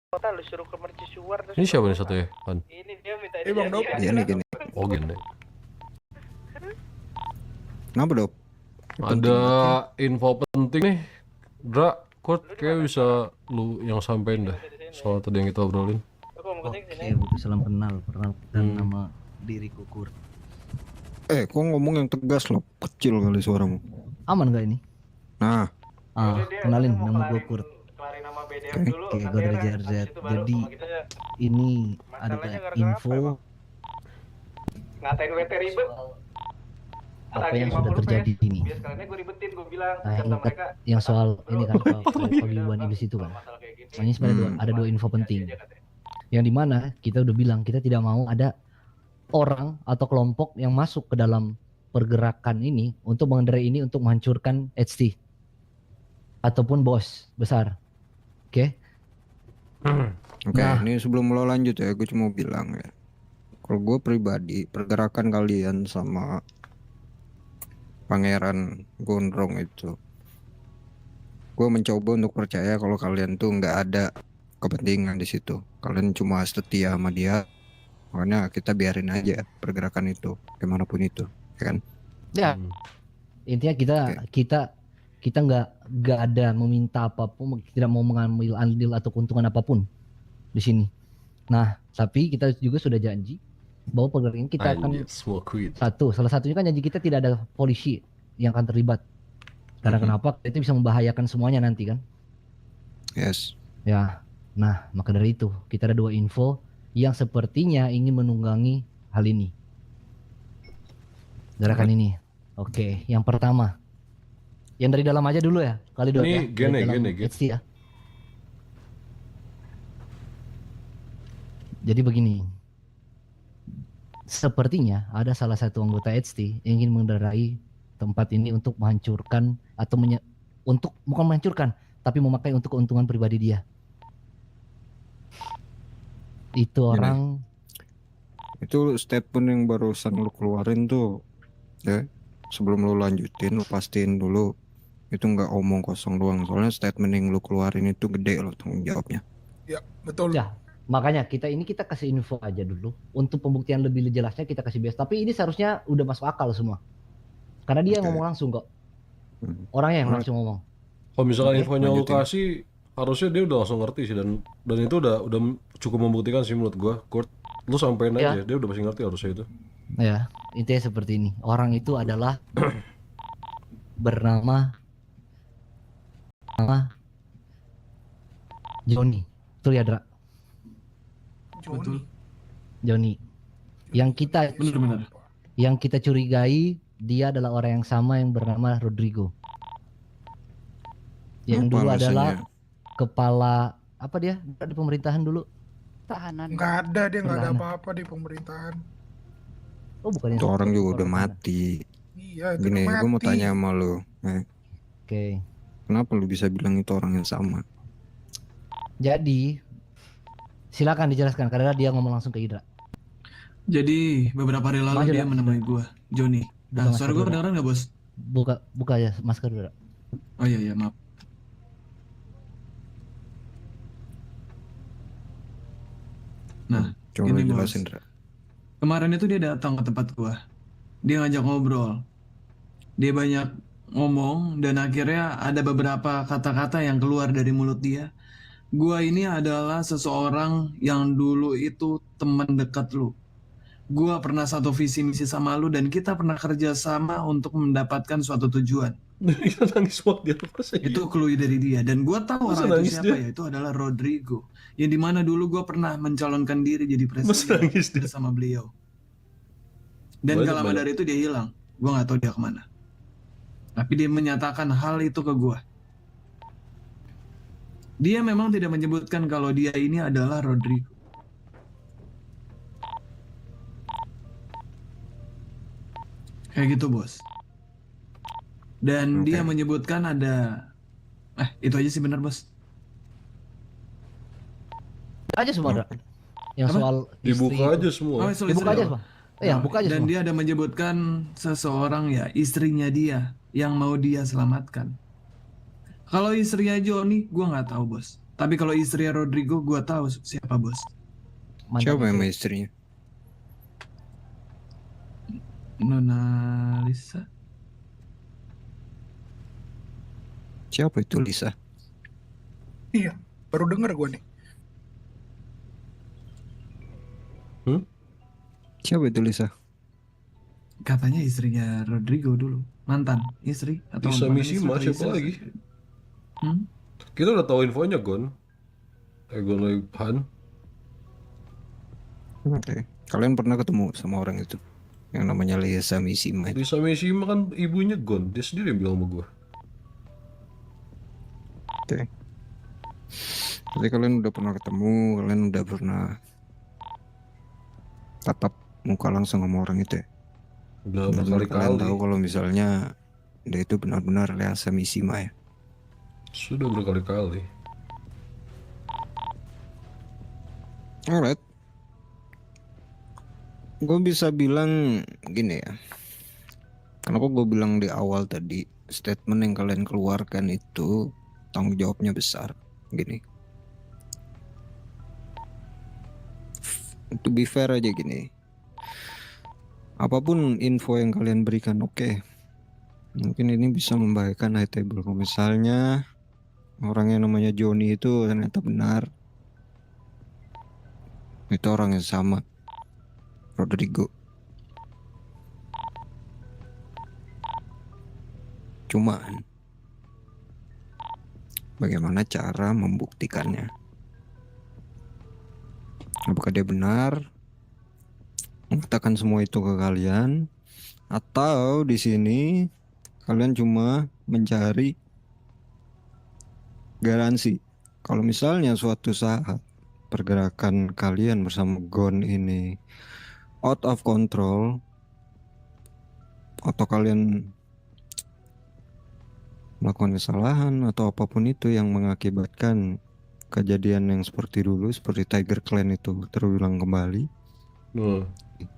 kota lu suruh ke mercusuar terus. Ini siapa nih satu ya? Kan? Ini dia minta Bang Dop. Gini. Oh gini. Kenapa Dop? Ada info penting nih. Dra, Kurt kayak bisa lu yang sampein dah soal tadi yang kita obrolin. Oke, butuh salam kenal. Perkenalkan nama diriku Kurt. Kok ngomong yang tegas loh, kecil kali suaramu. Aman gak ini? Nah, kenalin nama gue Kurt. Oke, gue dari JRZ. Jadi ini ada info ngatain WT ribet. apa yang sudah terjadi ini. Nah, yang soal ini kan paguyuban iblis itu kan. Ini sebenarnya ada dua info penting. Yang dimana kita udah bilang kita tidak mau ada orang atau kelompok yang masuk ke dalam pergerakan ini untuk mengendarai ini untuk menghancurkan HT ataupun bos besar. Oke. Nah, ini sebelum lo lanjut ya, gue cuma bilang ya. Kalau gue pribadi, pergerakan kalian sama Pangeran Gondrong itu, gue mencoba untuk percaya kalau kalian tuh nggak ada kepentingan di situ. Kalian cuma setia sama dia. Makanya kita biarin aja pergerakan itu, kemanapun itu, ya kan? Ya, intinya kita nggak ada meminta apapun, tidak mau mengambil andil atau keuntungan apapun di sini. Nah, tapi kita juga sudah janji bahwa pergerakan ini kita akan salah satunya kan janji kita tidak ada polisi yang akan terlibat. Karena kenapa? Itu bisa membahayakan semuanya nanti kan? Yes. Ya, nah maka dari itu kita ada dua info yang sepertinya ingin menunggangi hal ini. Gerakan ini. Oke, yang pertama. Yang dari dalam aja dulu ya, kali dua ya. Ini gini. Ya. Jadi begini. Sepertinya ada salah satu anggota HT yang ingin mengendarai tempat ini untuk menghancurkan atau untuk bukan menghancurkan, tapi memakai untuk keuntungan pribadi dia. Itu orang. Itu statement yang barusan lu keluarin tuh, ya. Sebelum lu lanjutin, lu pastiin dulu itu nggak omong kosong doang. Soalnya statement yang lu keluarin itu gede loh tanggung jawabnya. Ya, betul. Ya, makanya kita kasih info aja dulu. Untuk pembuktian lebih jelasnya kita kasih bias. Tapi ini seharusnya udah masuk akal semua. Karena dia ngomong langsung kok. Orangnya yang langsung ngomong. Kalau misalkan infonya lu kasih, harusnya dia udah langsung ngerti sih, dan itu udah cukup membuktikan sih menurut gua. Kurt, lu sampein aja, dia udah pasti ngerti harusnya itu. Ya, intinya seperti ini. Orang itu adalah bernama Joni. Betul ya, Dra? Joni. Yang kita curigai dia adalah orang yang sama yang bernama Rodrigo. Yang dulu adalah kepala apa dia di pemerintahan dulu? Tahanan. Nggak ada, dia nggak ada apa-apa di pemerintahan. Oh, bukan itu orang juga udah mati. Iya, itu Gini, mati. gue mau tanya sama lu. Oke. Kenapa lu bisa bilang itu orang yang sama? Jadi silakan dijelaskan karena dia ngomong langsung ke Indra. Jadi beberapa hari lalu dia menemui gue, Joni. Nah, suara gue kedengeran nggak bos? Buka ya masker dulu. Oh iya maaf. Nah, coba jelasin, Dra. Kemarin itu dia datang ke tempat gua. Dia ngajak ngobrol. Dia banyak ngomong dan akhirnya ada beberapa kata-kata yang keluar dari mulut dia. Gua ini adalah seseorang yang dulu itu teman dekat lu. Gua pernah satu visi misi sama lu dan kita pernah kerja sama untuk mendapatkan suatu tujuan. Kita nangis waktu dia. Itu clue dari dia dan gua tahu orang itu siapa ya. Itu adalah Rodrigo. Yang dimana dulu gue pernah mencalonkan diri jadi presiden bersama beliau. Dan gak lama dari itu dia hilang. Gue gak tahu dia kemana. Tapi dia menyatakan hal itu ke gue. Dia memang tidak menyebutkan kalau dia ini adalah Rodrigo. Kayak gitu bos. Dan dia menyebutkan ada itu aja sih benar bos. Aja semua, yang soal dibuka aja semua. Dibuka aja semua. Buka aja. Dan dia ada menyebutkan seseorang ya, istrinya dia yang mau dia selamatkan. Kalau istrinya Joni, gue nggak tahu bos. Tapi kalau istri Rodrigo gua tahu siapa bos. Mantan Siapa itu. yang istrinya? Nona Lisa. Siapa itu Lisa? Iya, baru denger gue nih. Siapa itu Lisa? Katanya istrinya Rodrigo dulu. Mantan istri atau Lisa mantan Mishima, atau siapa istri? lagi? Hmm? Kita udah tahu infonya Gon. Gon Han. Oke. Kalian pernah ketemu sama orang itu? Yang namanya Lisa Mishima itu? Lisa Mishima kan ibunya Gon. Dia sendiri yang bilang sama gue. Oke. Jadi kalian udah pernah ketemu, kalian udah pernah tatap muka langsung sama orang itu ya? Udah Benar-benar kalian berkali-kali. tahu kalau misalnya dia itu benar-benar Lisa Mishima ya? Sudah berkali-kali. Alright. Gue bisa bilang gini ya. Kenapa gue bilang di awal tadi statement yang kalian keluarkan itu tanggung jawabnya besar. Gini. To be fair aja gini. Apapun info yang kalian berikan oke. Mungkin ini bisa membahayakan high table. Kalau misalnya orang yang namanya Johnny itu ternyata benar. Itu orang yang sama Rodrigo. Cuman bagaimana cara membuktikannya? Apakah dia benar mengatakan semua itu ke kalian, atau di sini kalian cuma mencari garansi kalau misalnya suatu saat pergerakan kalian bersama Gon ini out of control, atau kalian melakukan kesalahan atau apapun itu yang mengakibatkan kejadian yang seperti dulu, seperti Tiger Clan itu terulang kembali.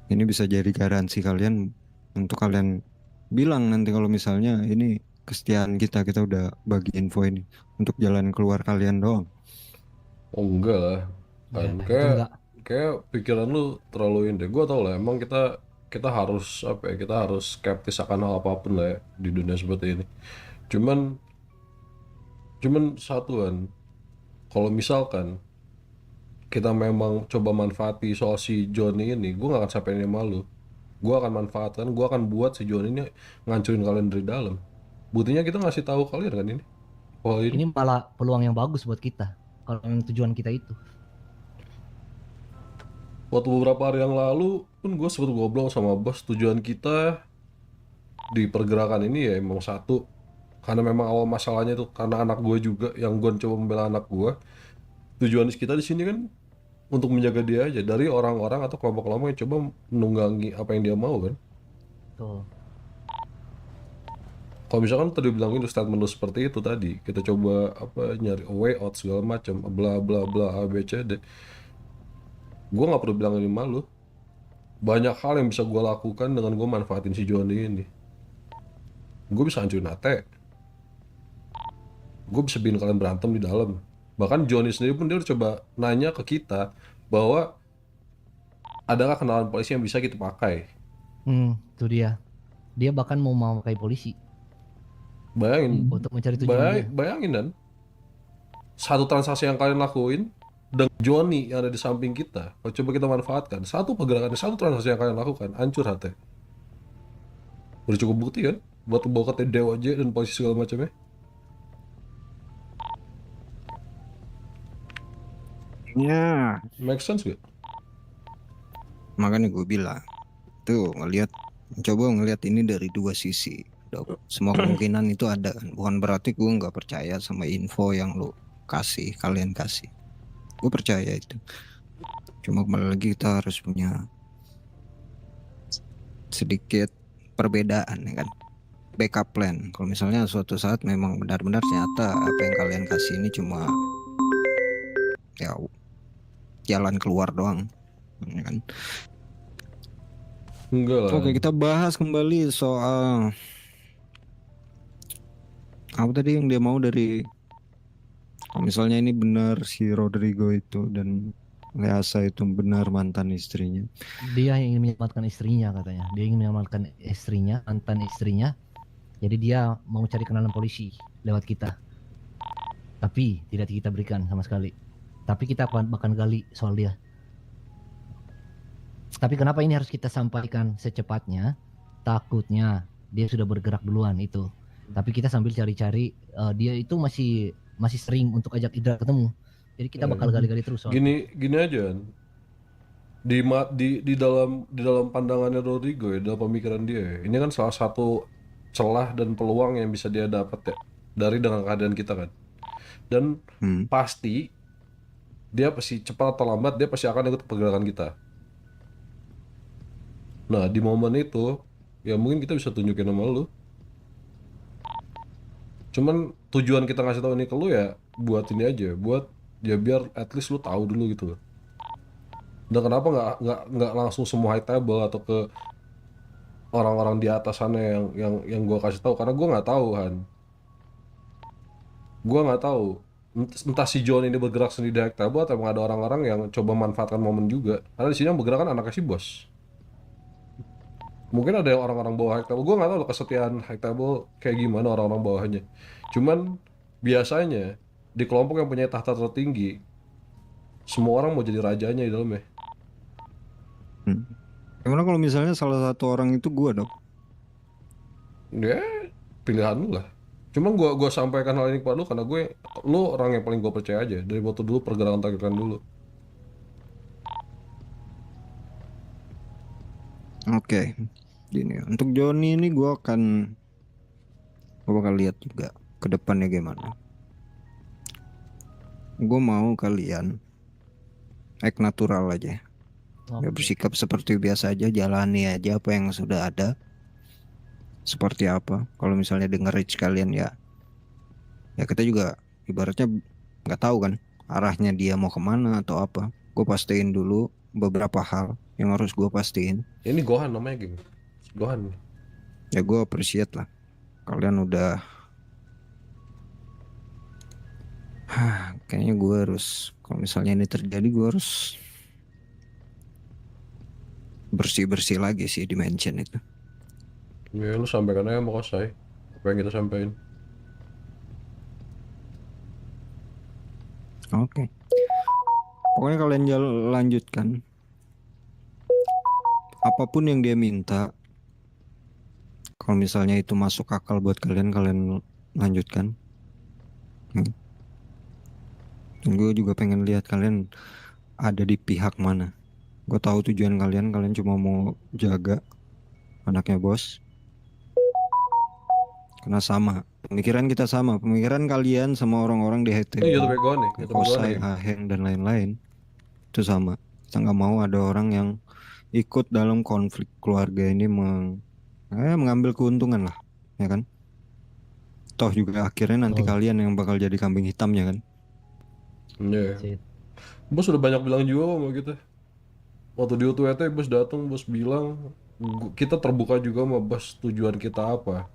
Ini bisa jadi garansi kalian untuk kalian bilang nanti kalau misalnya ini kesetiaan kita udah bagi info ini untuk jalan keluar kalian doang. Oh enggak lah. Ya, Kan itu kayak enggak. pikiran lu terlalu ini. Gue tau lah emang kita harus apa ya, kita harus skeptis akan hal apapun lah ya di dunia seperti ini. Cuman satuan, kalau misalkan kita memang coba manfaati soal si Johnny ini, gue gak akan sampai ini malu. Gue akan manfaatkan, gue akan buat si Johnny ini ngancurin kalian dari dalam. Buktinya kita ngasih tahu kalian kan ini. Oh ini. Ini malah peluang yang bagus buat kita. Kalau yang tujuan kita itu. Waktu beberapa hari yang lalu pun gue sempat ngobrol sama bos, tujuan kita di pergerakan ini ya emang satu, karena memang awal masalahnya itu karena anak gue juga yang gue coba membela anak gue. Tujuan kita di sini kan untuk menjaga dia aja dari orang-orang atau kelompok-kelompok yang coba menunggangi apa yang dia mau kan. Tuh. Kalau misalkan tadi bilang itu statement lu seperti itu tadi, kita coba apa nyari a way out segala macam, bla bla bla A B C D. Gue nggak perlu bilang ini malu. Banyak hal yang bisa gue lakukan dengan gue manfaatin si Johnny ini. Gue bisa hancurin Ate. Gue bisa bikin kalian berantem di dalam. Bahkan Johnny sendiri pun dia udah coba nanya ke kita bahwa adakah kenalan polisi yang bisa kita pakai. Itu dia. Dia bahkan mau memakai polisi Bayangin, untuk mencari tujuannya. bayangin dan satu transaksi yang kalian lakuin dengan Johnny yang ada di samping kita, kalau coba kita manfaatkan satu pergerakan, satu transaksi yang kalian lakukan, hancur hati. Udah cukup bukti kan buat bawa ke DOJ dan polisi segala macamnya. Ya, Make sense gak? makanya gue bilang tuh coba ngelihat ini dari dua sisi. Semua kemungkinan itu ada kan. Bukan berarti gue nggak percaya sama info yang lo kasih, kalian kasih. Gue percaya itu. Cuma kembali lagi kita harus punya sedikit perbedaan ya kan. Backup plan. Kalau misalnya suatu saat memang benar-benar ternyata apa yang kalian kasih ini cuma ya jalan keluar doang, ya kan. Enggak lah. Oke, kita bahas kembali soal apa tadi yang dia mau dari Kalau misalnya ini benar si Rodrigo itu dan Leasa itu benar mantan istrinya. Dia yang ingin menyelamatkan istrinya katanya. Dia ingin menyelamatkan istrinya, mantan istrinya. Jadi dia mau cari kenalan polisi lewat kita. Tapi tidak kita berikan sama sekali. Tapi kita bakal gali soal dia. Tapi kenapa ini harus kita sampaikan secepatnya? Takutnya dia sudah bergerak duluan itu. Tapi kita sambil cari-cari, dia itu masih sering untuk ajak Idra ketemu. Jadi kita bakal gali-gali terus soal itu. Gini aja kan. Di dalam pandangannya Rodrigo ya, dalam pemikiran dia ya, ini kan salah satu celah dan peluang yang bisa dia dapat ya dari dengan keadaan kita kan. Dan pasti dia pasti cepat atau lambat dia pasti akan ikut pergerakan kita. Nah di momen itu ya mungkin kita bisa tunjukin sama lu. Cuman tujuan kita ngasih tahu ini ke lu ya buat ini aja, buat ya biar at least lu tahu dulu gitu loh. Dan kenapa nggak langsung semua high table atau ke orang-orang di atas sana yang gue kasih tahu, karena gue nggak tahu kan. Gue nggak tahu entah si John ini bergerak sendiri di high table atau emang ada orang-orang yang coba manfaatkan momen juga. Karena di sini yang bergerak kan anaknya si bos. Mungkin ada yang orang-orang bawah high table. Gue nggak tahu loh kesetiaan high table kayak gimana orang-orang bawahnya. Cuman biasanya di kelompok yang punya tahta tertinggi, semua orang mau jadi rajanya di dalamnya. Gimana kalau misalnya salah satu orang itu gua dong? Ya pilihan lu lah. Cuma gua sampaikan hal ini kepada lu karena lu orang yang paling gue percaya aja dari waktu dulu pergerakan tagihan dulu. Oke. Gini, untuk Joni ini gua bakal lihat juga ke depannya gimana. Gue mau kalian act natural aja. Ya bersikap seperti biasa aja, jalani aja apa yang sudah ada. Seperti apa? Kalau misalnya denger reach kalian ya kita juga ibaratnya nggak tahu kan arahnya dia mau kemana atau apa. Gue pastiin dulu beberapa hal yang harus gue pastiin. Ini Gohan namanya game. Gohan. Ya gue appreciate lah. Kalian udah. Kayaknya gue harus, kalau misalnya ini terjadi gue harus bersih-bersih lagi sih di mansion itu. Ya lu sampaikan aja sama Kosai apa yang kita sampaikan. Oke. Pokoknya kalian lanjutkan. Apapun yang dia minta. Kalau misalnya itu masuk akal buat kalian lanjutkan. Gue juga pengen lihat kalian ada di pihak mana. Gue tahu tujuan kalian cuma mau jaga anaknya bos. Karena sama, pemikiran kita sama, pemikiran kalian sama orang-orang di HT, YouTube Gohan nih, Kosai, Haheng dan lain-lain itu sama. Kita nggak mau ada orang yang ikut dalam konflik keluarga ini mengambil keuntungan lah, ya kan? Toh juga akhirnya nanti kalian yang bakal jadi kambing hitamnya kan? Iya. Bos udah banyak bilang juga sama kita. Waktu di UTWT bos datang, bos bilang kita terbuka juga sama bos tujuan kita apa,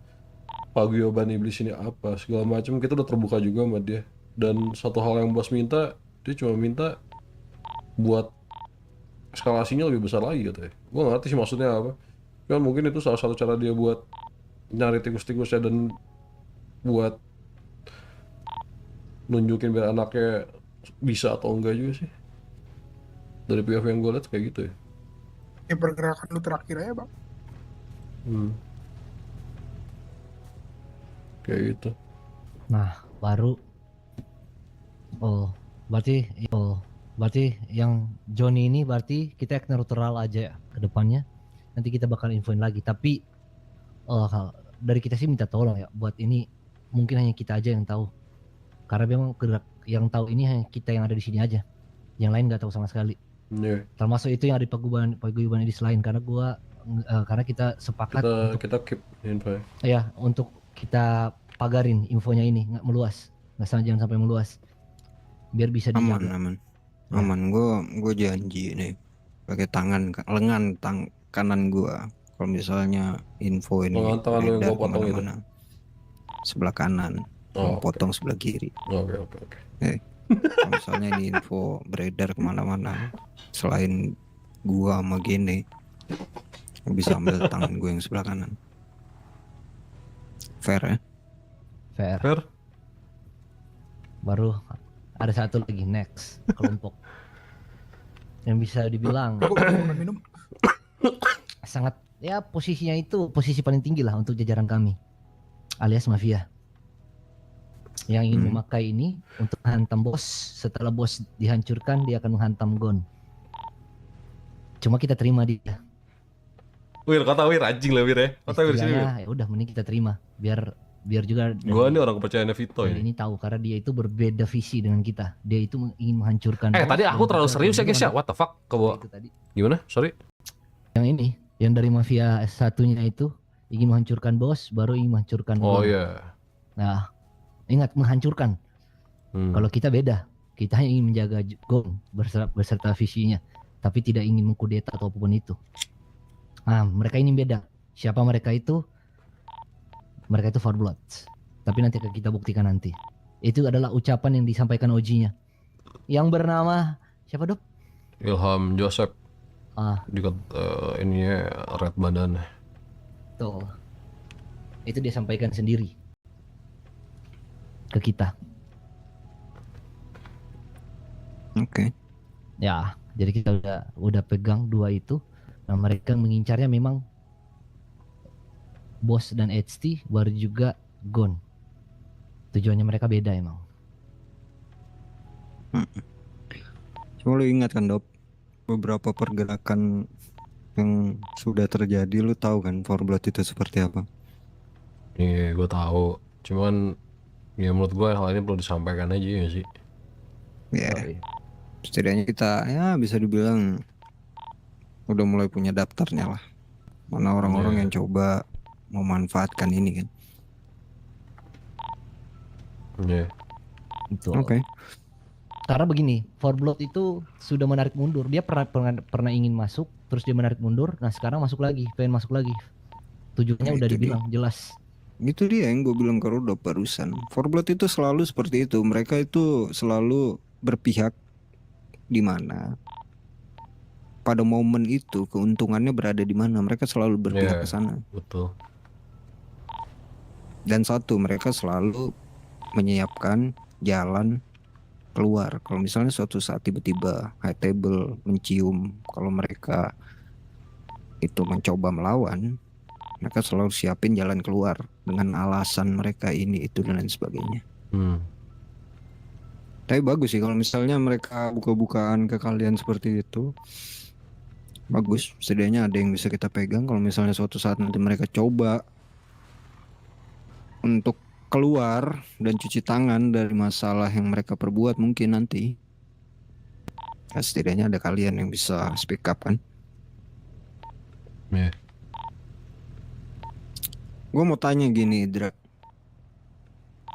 paguyuban iblis ini apa, segala macam kita udah terbuka juga sama dia. Dan satu hal yang bos minta, dia cuma minta buat eskalasinya lebih besar lagi katanya. Gue gak ngerti sih maksudnya apa. Cuman mungkin itu salah satu cara dia buat nyari tikus-tikusnya dan buat nunjukin biar anaknya bisa atau enggak juga sih. Dari POV yang gue liat kayak gitu ya. Ya pergerakan lu terakhir aja bang. Kayak gitu. Nah, baru berarti yang Johnny ini berarti kita act neutral aja ya ke depannya. Nanti kita bakal infoin lagi. Tapi dari kita sih minta tolong ya buat ini, mungkin hanya kita aja yang tahu. Karena memang yang tahu ini hanya kita yang ada di sini aja. Yang lain nggak tahu sama sekali. Yeah. Termasuk itu yang ada di paguyuban di selain karena kita sepakat kita keep info. Ya, untuk kita pagarin infonya ini nggak meluas, jangan sampai meluas, biar bisa dijaga. Aman. Gue janji nih pakai lengan kanan gue kalau misalnya info ini beredar di mana-mana sebelah kanan Oh, potong sebelah kiri. Oke, oke, oke. Kalau misalnya ini info beredar kemana-mana, selain gua sama Gene, lu bisa ambil tangan gue yang sebelah kanan. Fair ya? Fair. Fair. Baru ada satu lagi next kelompok yang bisa dibilang Gua makan minum. sangat ya posisinya itu posisi paling tinggi lah untuk jajaran kami alias mafia yang ingin memakai ini untuk menghantam bos. Setelah bos dihancurkan dia akan menghantam Gon. Cuma kita terima dia. Wir, kata Wir anjing lah Wir ya. Kata Wir sini. Istilahnya ya udah mending kita terima biar juga Gua nih orang kepercayaannya Vito dari ini. ini tahu karena dia itu berbeda visi dengan kita. Dia itu ingin menghancurkan bos Tadi aku dan terlalu kita serius ya guys ya. bagaimana? What the fuck? Itu tadi. Gimana? Sorry. Yang ini, yang dari mafia satunya itu ingin menghancurkan bos, baru ingin menghancurkan Oh Gon. iya. Nah, ingat menghancurkan. Kalau kita beda, kita hanya ingin menjaga Gon beserta visinya, tapi tidak ingin mengkudeta atau apapun itu. Nah, mereka ini beda. Siapa mereka itu? Mereka itu Four Bloods. Tapi nanti akan kita buktikan nanti. Itu adalah ucapan yang disampaikan OG-nya. Yang bernama siapa, Dok? Ilham Joseph. Ah, Ininya red badan. tuh. Itu dia sampaikan sendiri ke kita. Oke. Ya, jadi kita udah pegang dua itu. Nah, mereka mengincarnya memang Bos dan HT, baru juga Gon. Tujuannya mereka beda emang. Cuma lu ingat kan Dop, beberapa pergerakan yang sudah terjadi, lu tahu kan Four Blood itu seperti apa? Iya, gue tahu. Cuman ya menurut gue hal ini perlu disampaikan aja ya sih. Ya, setidaknya kita ya bisa dibilang udah mulai punya daftarnya lah. Mana orang-orang yang coba memanfaatkan ini kan. Iya. Betul. Oke. Karena begini, Four Blood itu sudah menarik mundur. Dia pernah ingin masuk, terus dia menarik mundur. Nah sekarang masuk lagi, pengen masuk lagi. Tujuannya Nah, udah itu dibilang jelas. Itu dia yang gue bilang ke Rudolf barusan. Four Blood itu selalu seperti itu. Mereka itu selalu berpihak di mana pada momen itu keuntungannya berada di mana. Mereka selalu berpihak ke sana. Betul. Dan satu, mereka selalu menyiapkan jalan keluar. Kalau misalnya suatu saat tiba-tiba high table mencium kalau mereka itu mencoba melawan, mereka selalu siapin jalan keluar dengan alasan mereka ini itu dan lain sebagainya. Tapi bagus sih kalau misalnya mereka buka-bukaan ke kalian seperti itu. Bagus, setidaknya ada yang bisa kita pegang. Kalau misalnya suatu saat nanti mereka coba untuk keluar dan cuci tangan dari masalah yang mereka perbuat mungkin nanti, ya setidaknya ada kalian yang bisa speak up kan. Iya. Gue mau tanya gini, Dra,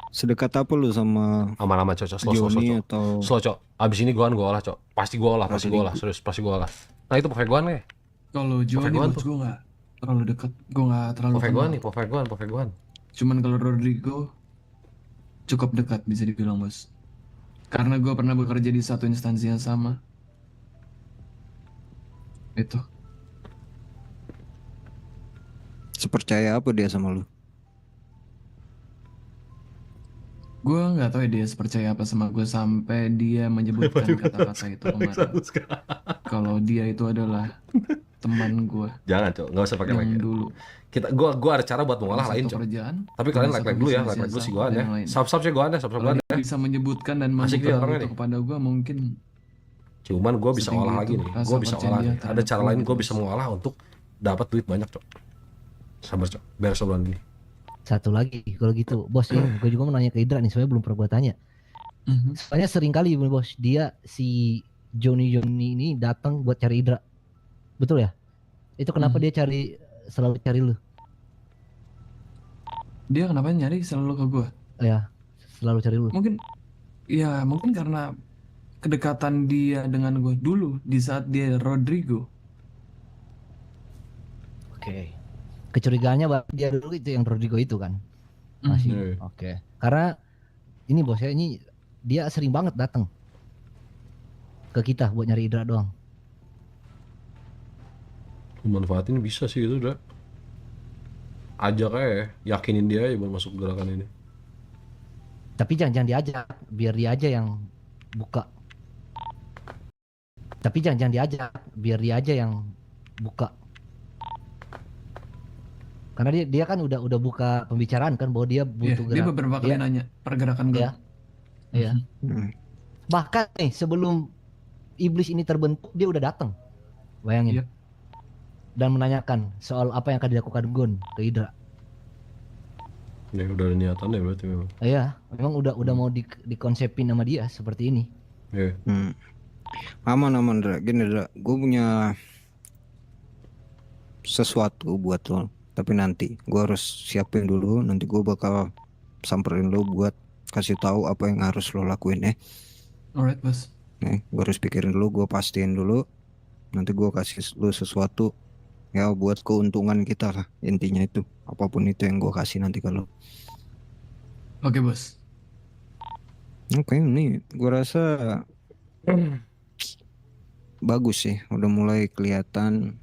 sedekat apa lu sama Aman-aman cok, slow Johnny cok. atau Slow cok. Abis ini gue olah cok. Pasti gue olah, serius pasti gue olah. Nah itu Poveguan nih. Kalau Johnny Poveguan bos tuh. gue nggak terlalu dekat, gue nggak terlalu Poveguan kenal. nih, Poveguan. Cuman kalau Rodrigo cukup dekat bisa dibilang bos. Karena gue pernah bekerja di satu instansi yang sama. Itu. sepercaya apa dia sama lu? Gue nggak tahu ya dia sepercaya apa sama gue sampai dia menyebutkan kata-kata itu kemarin. Kalau dia itu adalah teman gue Jangan cok, nggak usah pakai yang like. dulu. Gua ada cara buat mengolah Ada lain satu cok. kerjaan, Tapi kalian ada like satu dulu ya, bisnis like yang dulu si sama Goan ya. yang lain. Sub sih Goan ya, Kalau dia bisa menyebutkan dan Asik dia membuka orangnya itu nih. kepada gue mungkin Cuman gue bisa Setinggi olah itu lagi nih. rasa Gue bisa percaya olah dia nih. Ada terhadap cara gue lain gitu, gue Bos. bisa mengolah untuk dapat duit banyak cok. Sabar cok, biar sebulan ini. Satu lagi kalau gitu, bos ini gue juga mau nanya ke Idra nih, soalnya belum pernah gue tanya. Soalnya sering kali bos, dia si Johnny ini datang buat cari Idra, betul ya? Itu kenapa dia selalu cari lu? Dia kenapa nyari selalu ke gue? Ya, selalu cari lu. Mungkin karena kedekatan dia dengan gue dulu di saat dia Rodrigo. Oke. Kecurigaannya dia dulu itu yang Rodrigo itu kan? Masih. Oke. Karena ini bos ya, ini dia sering banget datang ke kita buat nyari Idra doang. Manfaatin bisa sih itu udah. Ajak aja, yakinin dia aja buat masuk gerakan ini. Tapi jangan diajak, biar dia aja yang buka. Tapi jangan diajak, biar dia aja yang buka. Karena dia kan udah buka pembicaraan kan bahwa dia Iya, butuh dia gerak. beberapa kali nanya pergerakan gue. Iya. Iya. Hmm. Bahkan nih sebelum iblis ini terbentuk dia udah datang. Bayangin. Iya. Dan menanyakan soal apa yang akan dilakukan Gon ke Idra. Ya udah ada niatan ya berarti memang. Iya, memang udah mau dikonsepin sama dia seperti ini. Iya. Aman Dra. Gini Dra, gue punya sesuatu buat lo. Tapi nanti gue harus siapin dulu. Nanti gue bakal samperin lo buat kasih tahu apa yang harus lo lakuin ya. Alright bos. Nih, gue harus pikirin dulu, gue pastiin dulu. Nanti gue kasih lo sesuatu ya buat keuntungan kita lah. Intinya itu, apapun itu yang gue kasih nanti kalau. Oke bos. Oke, ini gue rasa bagus sih. Udah mulai kelihatan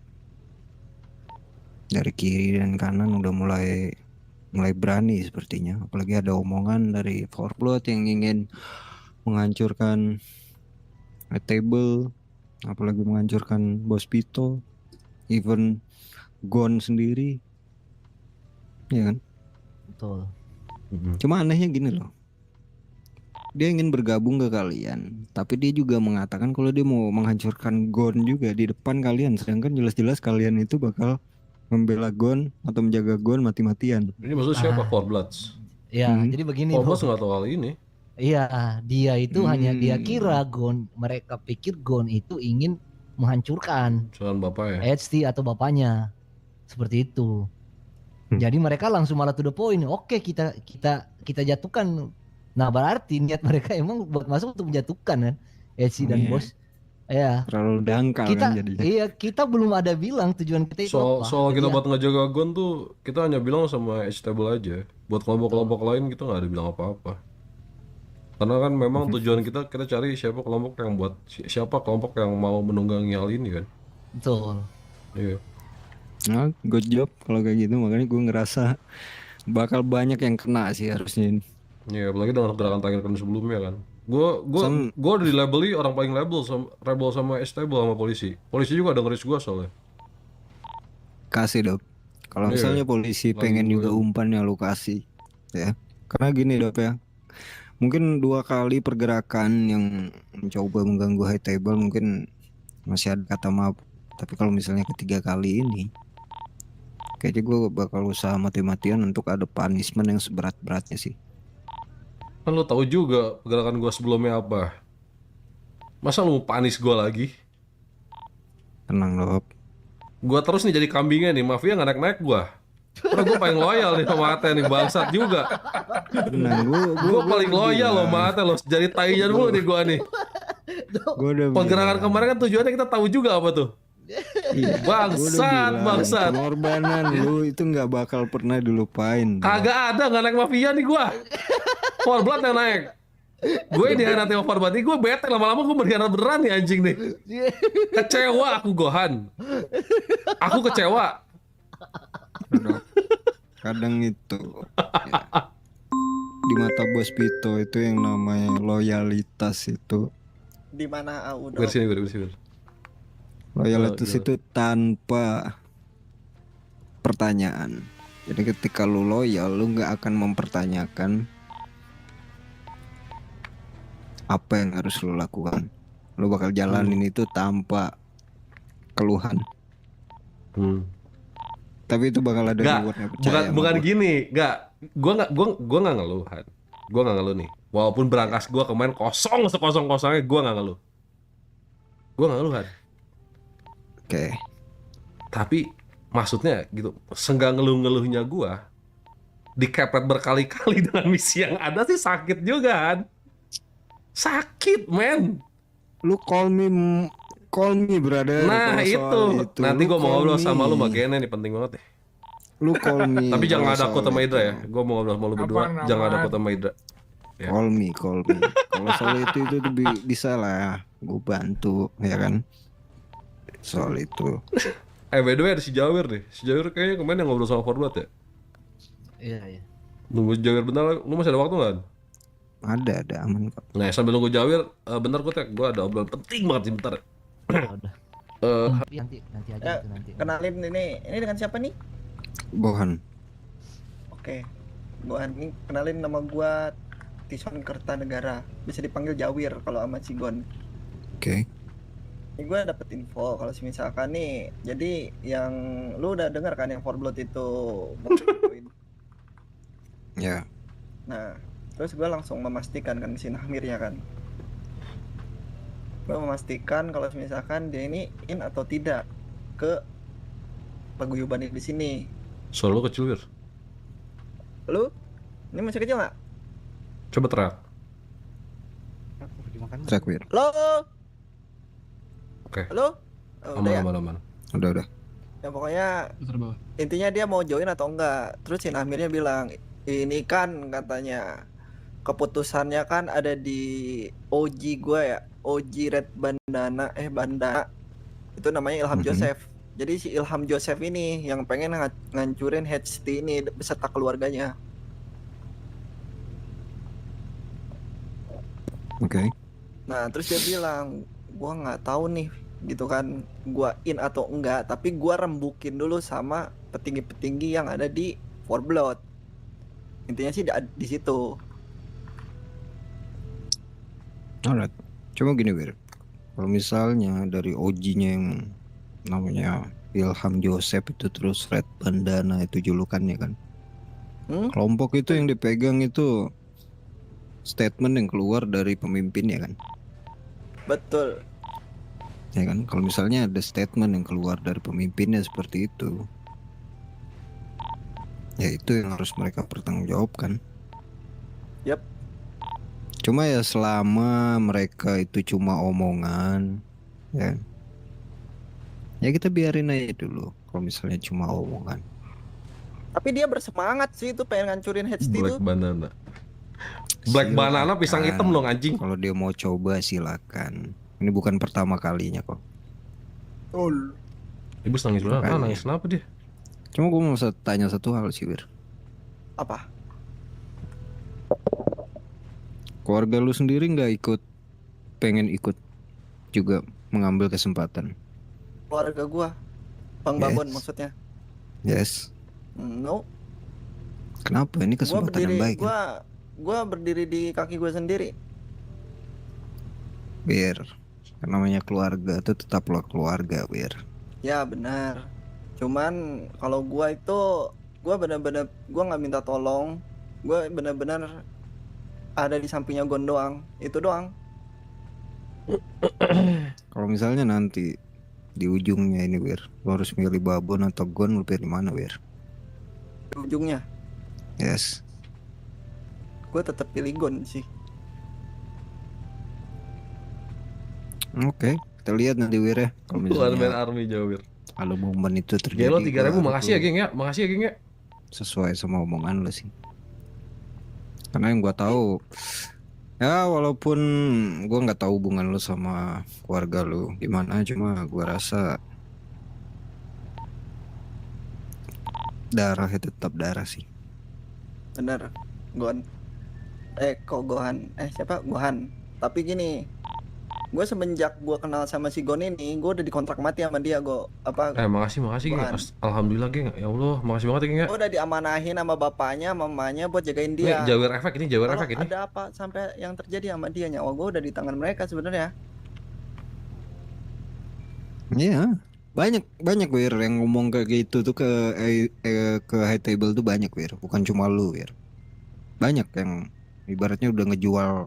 dari kiri dan kanan udah mulai berani sepertinya. Apalagi ada omongan dari Forblood yang ingin menghancurkan table, apalagi menghancurkan Bos Pito, even Gon sendiri, ya kan? Betul. Cuma anehnya gini loh, dia ingin bergabung ke kalian, tapi dia juga mengatakan kalau dia mau menghancurkan Gon juga di depan kalian, sedangkan jelas-jelas kalian itu bakal membela Gon atau menjaga Gon mati-matian. Ini maksudnya siapa? Four Bloods. Ya, jadi begini Four loh. Bloods nggak tahu hal ini. Iya, dia itu hanya dia kira Gon, mereka pikir Gon itu ingin menghancurkan Soal bapak ya. HT atau bapaknya. Seperti itu. Jadi mereka langsung malah to the point. Oke, kita jatuhkan. Nah, berarti niat mereka emang buat masuk untuk menjatuhkan kan HT dan Bos. Ya. Terlalu dangkal Kita kan jadinya. iya, kita belum ada bilang tujuan kita itu apa. Soal kita Jadi buat ngejaga Gon tuh kita hanya bilang sama H-Table aja. Buat kelompok-kelompok lain kita nggak ada bilang apa-apa. Karena kan memang tujuan kita cari siapa kelompok yang mau menunggangi hal ini kan. betul. Iya. Nah, good job kalau kayak gitu, makanya gue ngerasa bakal banyak yang kena sih harusnya ini. Iya, apalagi dengan gerakan Tiger Gun sebelumnya kan. Gue udah dilabeli orang paling rebel sama H-Table sama polisi. Polisi juga ada ngeris gue soalnya. Kasih Dok. Kalau Iya, misalnya polisi lagi pengen gue. juga umpan ya lu kasih ya. Karena gini Dok ya. Mungkin 2 kali pergerakan yang mencoba mengganggu high table mungkin masih ada kata maaf. Tapi kalau misalnya ketiga kali ini, kayaknya gue bakal usaha mati-matian untuk ada punishment yang seberat-beratnya sih. Kan lo tahu juga pergerakan gue sebelumnya apa. Masa lo mau panis gue lagi? Tenang Dok. Gue terus nih jadi kambingnya nih, mafia nggak naik-naik gue. Karena gue paling loyal nih sama Ate nih, bangsat juga. Tenang, Gue paling loyal loh sama Ate loh, jadi tainya dulu nih gue nih. Gue udah Pergerakan kemarin kan tujuannya kita tahu juga apa tuh. iya, Bangsat. pengorbanan lu itu nggak bakal pernah dilupain. Dok. Kagak ada, nggak naik mafia nih gue. Forblood yang naik. Gue dihianati sama Forblood ini, gue bete lama-lama gue berkhianat beneran nih anjing nih. Kecewa aku Gohan. Aku kecewa. Dok. Kadang itu ya, di mata Bos Pito itu yang namanya loyalitas itu. Di mana Audo? Bersini. Loyalitas itu tanpa pertanyaan. Jadi ketika lu loyal, lu nggak akan mempertanyakan apa yang harus lu lakukan. Lu bakal jalanin itu tanpa keluhan. Tapi itu bakal ada rewardnya, percaya. Bukan gini, gue nggak ngeluhan. Gue nggak ngeluh nih. Walaupun berangkas gue kemarin kosong sekosong-kosongnya, gue nggak ngeluh. Gue nggak ngeluhan. Oke. Tapi maksudnya gitu, seenggak ngeluh-ngeluhnya gue dikepret berkali-kali dengan misi yang ada sih sakit juga kan. Sakit men. Lu call me brother. Nah kalau soal itu. Nanti Lu gue mau call ngobrol me. sama lu sama Gene nih, penting banget deh. Lu call me. Tapi jangan kalau ada aku soal sama itu. Idra ya. Gue mau ngobrol sama lu berdua. Apaan, Jangan ada apaan? aku sama Idra. Ya. Call me. Kalau soal itu tuh bisa lah, gue bantu ya kan. Soal itu. By the way ada si Jawir nih. Si Jawir kayaknya kemarin yang ngobrol sama Forblood ya. Iya. Nunggu Jawir bentar, lu masih ada waktu kan? Ada aman kok. Nah sambil nunggu Jawir, bentar gue ada obrolan penting banget sih bentar. Ya udah. Nanti aja Ya, itu nanti. kenalin ini dengan siapa nih? Bohan. Oke. Gua ini kenalin, nama gua Tison Kertanegara. Bisa dipanggil Jawir kalau sama Cigon. Oke. Ini gue dapet info kalau misalkan nih, jadi yang lu udah dengar kan yang Forblood itu mau join. Ya. Nah, terus gue langsung memastikan kan si Nahmirnya kan. Gue memastikan kalau misalkan dia ini in atau tidak ke paguyuban di sini. Soal lu kecil Wir. Lu? Ini masih kecil nggak? Coba teriak. Trakwir. Lo? Oke. Halo? Oh, udah ya? Aman. Udah. Ya pokoknya Putar bawah. intinya dia mau join atau enggak. Terus si Nahmirnya bilang, ini kan katanya keputusannya kan ada di OG gue ya, OG Red Bandana itu namanya Ilham Joseph. Jadi si Ilham Joseph ini yang pengen ngancurin HT ini beserta keluarganya. Oke. Nah terus dia bilang, gua nggak tahu nih gitu kan, gua in atau enggak, tapi gua rembukin dulu sama petinggi-petinggi yang ada di Forblood. Intinya sih di situ. Alright. Cuma gini Wir. Kalau misalnya dari OG-nya yang namanya Ilham Joseph itu, terus Red Bandana itu julukannya kan. Kelompok itu yang dipegang itu statement yang keluar dari pemimpinnya kan. Betul. Ya kan, kalau misalnya ada statement yang keluar dari pemimpinnya seperti itu, ya itu yang harus mereka pertanggungjawabkan. Yap. Cuma ya selama mereka itu cuma omongan, ya kita biarin aja dulu. Kalau misalnya cuma omongan. Tapi dia bersemangat sih itu pengen ngancurin HT itu. Black banana pisang hitam dong anjing. Kalau dia mau coba silakan. Ini bukan pertama kalinya kok. Betul. Ibu nangis berapa? Makanya. Nangis kenapa dia? Cuma gue mau tanya satu hal sih Wir. Apa? Keluarga lu sendiri pengen ikut juga mengambil kesempatan? Keluarga gua, Bang Babon maksudnya. Yes. No. Kenapa? Ini kesempatan yang baik. Gua berdiri di kaki gua sendiri. Bir, namanya keluarga itu tetaplah keluarga, Bir. Ya benar. Cuman kalau gua itu, gua benar-benar gua nggak minta tolong. Gua benar-benar ada di sampingnya Gon doang. Itu doang. Kalau misalnya nanti di ujungnya ini, Wir, lu harus milih Babon atau Gon, lu pilih mana, Wir? Di ujungnya, Yes. gua tetap pilih Gon sih. Oke, kita lihat nanti, Wir ya. Kalau One Man misalnya Army Jawir. kalau momen itu terjadi. Gelo 3.000, gua makasih ya tuh geng ya. Makasih ya geng ya. sesuai sama omongan lu sih. Karena yang gua tahu, ya walaupun gua nggak tahu hubungan lu sama keluarga lu gimana, cuma gua rasa darah itu tetap darah sih. Bener, Gon. Kok Gohan? Siapa? Gohan. Tapi gini, gue semenjak gue kenal sama si Gon ini, gue udah dikontrak mati sama dia. Makasih geng. Gohan. Alhamdulillah geng. Ya Allah, makasih banget ya geng ya. Gue udah diamanahin sama bapaknya, mamanya buat jagain dia. Ini Jawir efek ini. Kalau ada apa sampai yang terjadi sama dia, nyawa gue udah di tangan mereka sebenarnya. Iya, banyak Wir yang ngomong kayak gitu tuh ke high table tuh banyak, Wir. Bukan cuma lu, Wir. Banyak yang ibaratnya udah ngejual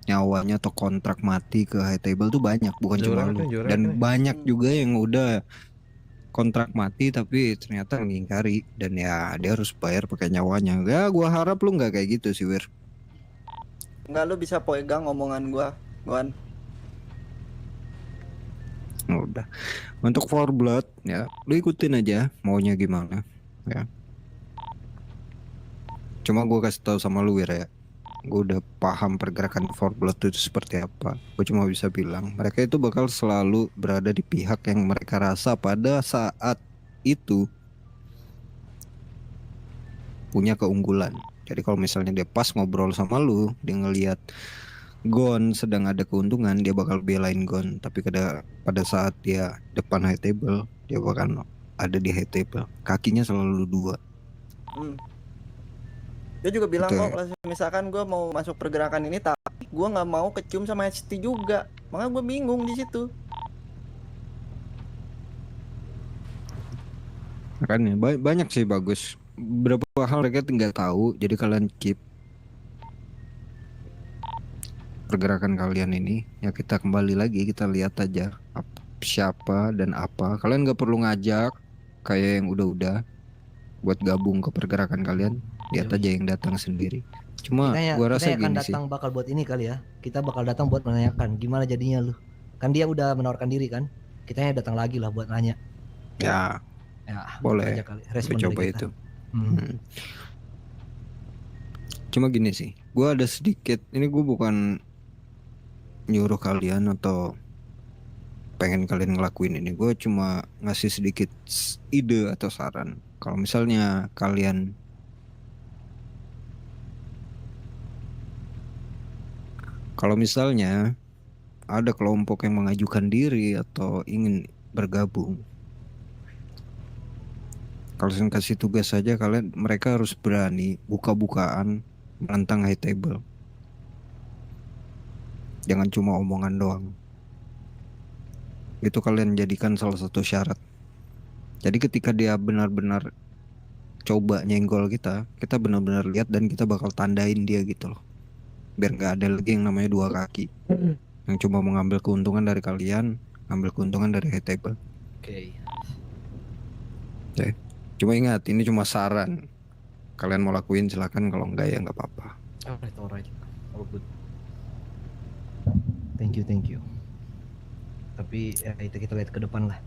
nyawanya atau kontrak mati ke high table tuh banyak, bukan cuma lu. Dan banyak juga yang udah kontrak mati tapi ternyata mengingkari, dan ya dia harus bayar pakai nyawanya. Ya gua harap lu nggak kayak gitu sih, Wir. Nggak, lu bisa pegang omongan gue, Gon. Udah. Untuk Forblood ya, lu ikutin aja maunya gimana ya. Cuma gua kasih tahu sama lu, Wir ya. gue udah paham pergerakan Four Blood itu seperti apa. Gue cuma bisa bilang mereka itu bakal selalu berada di pihak yang mereka rasa pada saat itu punya keunggulan. Jadi kalau misalnya dia pas ngobrol sama lu, dia ngelihat Gon sedang ada keuntungan, dia bakal belain Gon. Tapi pada saat dia depan high table, dia bakal ada di high table. Kakinya selalu dua. Dia juga bilang Betul. kok kalau misalkan gue mau masuk pergerakan ini tapi gue nggak mau kecium sama HT juga. Makanya gue bingung di situ. Makanya banyak sih bagus. Berapa hal mereka tinggal tahu. Jadi kalian keep pergerakan kalian ini. Ya kita kembali lagi, kita lihat aja siapa dan apa. Kalian nggak perlu ngajak kayak yang udah buat gabung ke pergerakan kalian. Lihat aja yang datang sendiri. Cuma gua rasa kita akan gini sih. datang bakal buat ini kali ya. Kita bakal datang buat menanyakan gimana jadinya lu. Kan dia udah menawarkan diri kan. Kitanya datang lagi lah buat nanya. Ya, Ya, boleh. aja kali respon Coba dari kita. itu. Cuma gini sih, gue ada sedikit, ini gue bukan nyuruh kalian atau pengen kalian ngelakuin ini, gue cuma ngasih sedikit ide atau saran. Kalau misalnya ada kelompok yang mengajukan diri atau ingin bergabung, kalian kasih tugas saja, mereka harus berani buka-bukaan menentang high table. Jangan cuma omongan doang. Itu kalian jadikan salah satu syarat. Jadi ketika dia benar-benar coba nyenggol kita benar-benar lihat dan kita bakal tandain dia gitu loh. Biar nggak ada lagi yang namanya dua kaki. Yang cuma mengambil keuntungan dari kalian, ambil keuntungan dari high table. Oke. Cuma ingat, ini cuma saran. Kalian mau lakuin silakan, kalau enggak ya nggak apa-apa. Alright. All good. Thank you. Tapi ya, itu kita lihat ke depan lah.